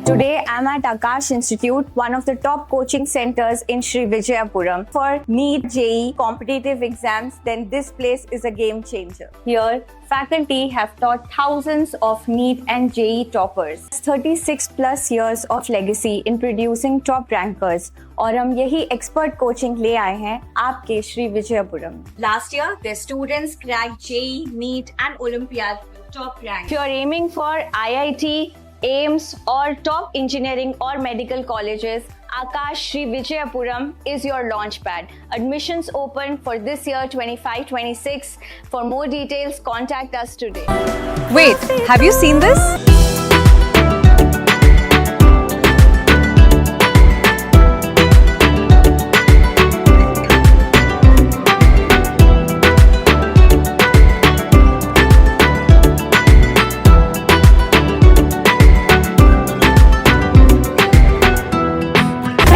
Today, I'm at Akash Institute, one of the top coaching centers in Sri Vijayapuram. For NEET JEE competitive exams, then this place is a game changer. Here, faculty have taught thousands of NEET and JEE toppers. 36 plus years of legacy in producing top rankers. और हम यही expert coaching ले आए हैं आपके Shri Vijayapuram. Last year, their students cracked JEE, NEET and Olympiad top rank. If you are aiming for IIT, AIMS or top engineering or medical colleges, Akash Sri Vijayapuram is your launchpad. Admissions open for this year 25-26. For more details, contact us today. Wait, have you seen this?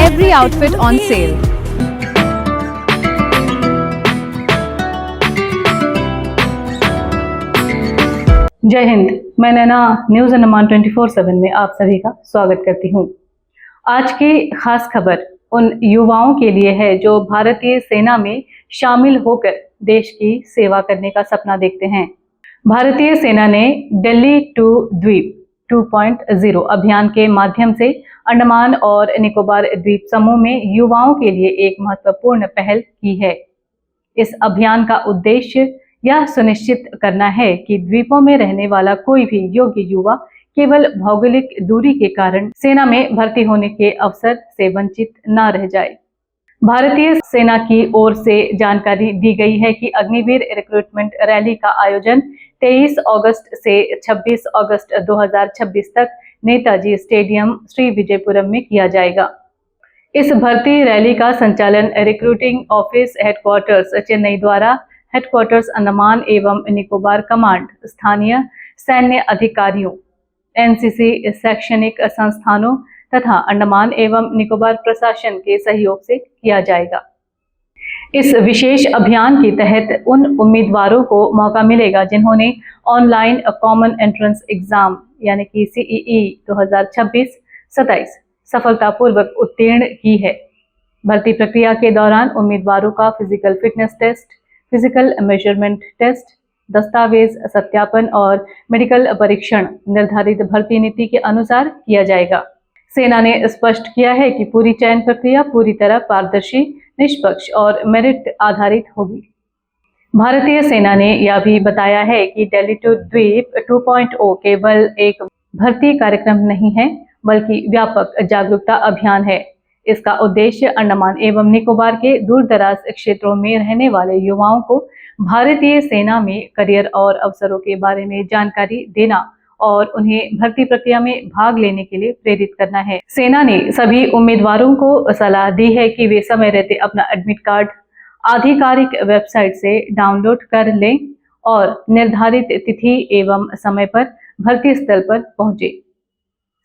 Every outfit on sale. जय हिंद। मैं नैना news Andaman 24/7 में आप सभी का स्वागत करती हूँ। आज की खास खबर उन युवाओं के लिए है जो भारतीय सेना में शामिल होकर देश की सेवा करने का सपना देखते हैं। भारतीय सेना ने दिल्ली टू द्वीप 2.0 अभियान के माध्यम से अंडमान और निकोबार द्वीप समूह में युवाओं के लिए एक महत्वपूर्ण पहल की है। इस अभियान का उद्देश्य यह सुनिश्चित करना है कि द्वीपों में रहने वाला कोई भी योग्य युवा केवल भौगोलिक दूरी के कारण सेना में भर्ती होने के अवसर से वंचित न रह जाए। भारतीय सेना की ओर से जानकारी दी गई है कि अग्निवीर रिक्रूटमेंट रैली का आयोजन 23 अगस्त से 26 अगस्त 2026 तक नेताजी स्टेडियम श्री विजयपुरम में किया जाएगा। इस भर्ती रैली का संचालन रिक्रूटिंग ऑफिस हेडक्वार्टर्स चेन्नई द्वारा हेडक्वार्टर्स अंडमान एवं निकोबार कमांड, स्थानीय सैन्य अधिकारियों, एनसीसी शैक्षणिक संस्थानों तथा अंडमान एवं निकोबार प्रशासन के सहयोग से किया जाएगा। इस विशेष अभियान के तहत उन उम्मीदवारों को मौका मिलेगा जिन्होंने ऑनलाइन कॉमन एंट्रेंस एग्जाम यानी कि CEE 2026-27 सफलतापूर्वक उत्तीर्ण की है। भर्ती प्रक्रिया के दौरान उम्मीदवारों का physical fitness test, physical measurement test, दस्तावेज सत्यापन और मेडिकल परीक्षण निर्धारित भर्ती नीति के अनुसार किया जाएगा। सेना ने स्पष्ट किया है कि पूरी चयन प्रक्रिया पूरी तरह पारदर्शी, निष्पक्ष और मेरिट आधारित होगी। भारतीय सेना ने यह भी बताया है कि दिल्ली टू द्वीप 2.0 केवल एक भर्ती कार्यक्रम नहीं है, बल्कि व्यापक जागरूकता अभियान है। इसका उद्देश्य अंडमान एवं निकोबार के दूर दराज क्षेत्रों में रहने वाले युवाओं को भारतीय सेना में करियर और अवसरों के बारे में जानकारी देना और उन्हें भर्ती प्रक्रिया में भाग लेने के लिए प्रेरित करना है। सेना ने सभी उम्मीदवारों को सलाह दी है कि वे समय रहते अपना एडमिट कार्ड आधिकारिक वेबसाइट से डाउनलोड कर लें और निर्धारित तिथि एवं समय पर भर्ती स्थल पर पहुंचे।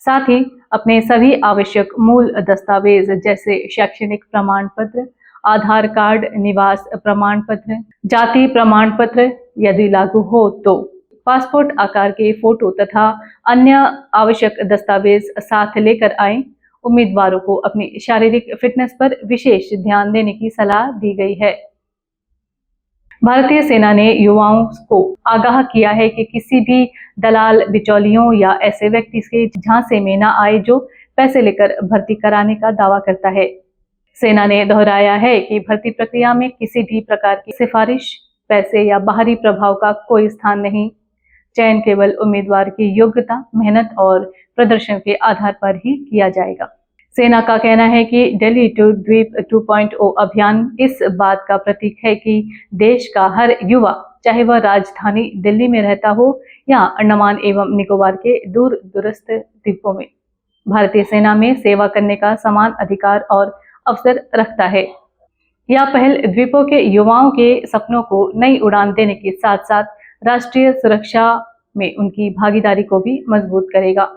साथ ही अपने सभी आवश्यक मूल दस्तावेज जैसे शैक्षणिक प्रमाण पत्र, आधार कार्ड, निवास प्रमाण पत्र, जाति प्रमाण पत्र यदि लागू हो तो पासपोर्ट आकार के फोटो तथा अन्य आवश्यक दस्तावेज साथ लेकर आएं। उम्मीदवारों को अपनी शारीरिक फिटनेस पर विशेष ध्यान देने की सलाह दी गई है। भारतीय सेना ने युवाओं को आगाह किया है कि किसी भी दलाल, बिचौलियों या ऐसे व्यक्ति के झांसे में न आए जो पैसे लेकर भर्ती कराने का दावा करता है। सेना ने दोहराया है कि भर्ती प्रक्रिया में किसी भी प्रकार की सिफारिश, पैसे या बाहरी प्रभाव का कोई स्थान नहीं। चयन केवल उम्मीदवार की योग्यता, मेहनत और प्रदर्शन के आधार पर ही किया जाएगा। सेना का कहना है कि दिल्ली टू द्वीप 2.0 अभियान इस बात का प्रतीक है कि देश का हर युवा, चाहे वह राजधानी दिल्ली में रहता हो या अंडमान एवं निकोबार के दूर दूरस्थ द्वीपों में, भारतीय सेना में सेवा करने का समान अधिकार और अवसर रखता है। यह पहल द्वीपों के युवाओं के सपनों को नई उड़ान देने के साथ साथ राष्ट्रीय सुरक्षा में उनकी भागीदारी को भी मजबूत करेगा।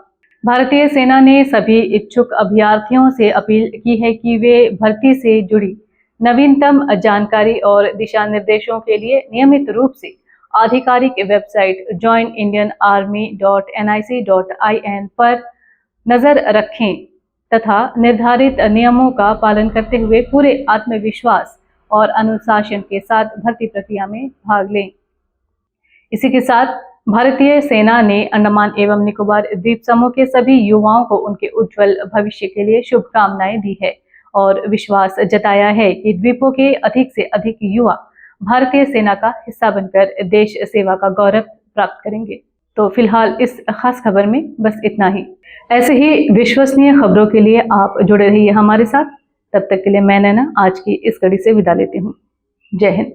भारतीय सेना ने सभी इच्छुक अभ्यर्थियों से अपील की है कि वे भर्ती से जुड़ी नवीनतम जानकारी और दिशा निर्देशों के लिए नियमित रूप से आधिकारिक वेबसाइट joinindianarmy.nic.in पर नजर रखें तथा निर्धारित नियमों का पालन करते हुए पूरे आत्मविश्वास और अनुशासन के साथ भर्ती प्रक्रिया में भाग लें। इसी के साथ भारतीय सेना ने अंडमान एवं निकोबार द्वीप समूह के सभी युवाओं को उनके उज्जवल भविष्य के लिए शुभकामनाएं दी है और विश्वास जताया है कि द्वीपों के अधिक से अधिक युवा भारतीय सेना का हिस्सा बनकर देश सेवा का गौरव प्राप्त करेंगे। तो फिलहाल इस खास खबर में बस इतना ही। ऐसे ही विश्वसनीय खबरों के लिए आप जुड़े रहिए हमारे साथ। तब तक के लिए मैं नैना आज की इस कड़ी से विदा लेती हूँ। जय हिंद।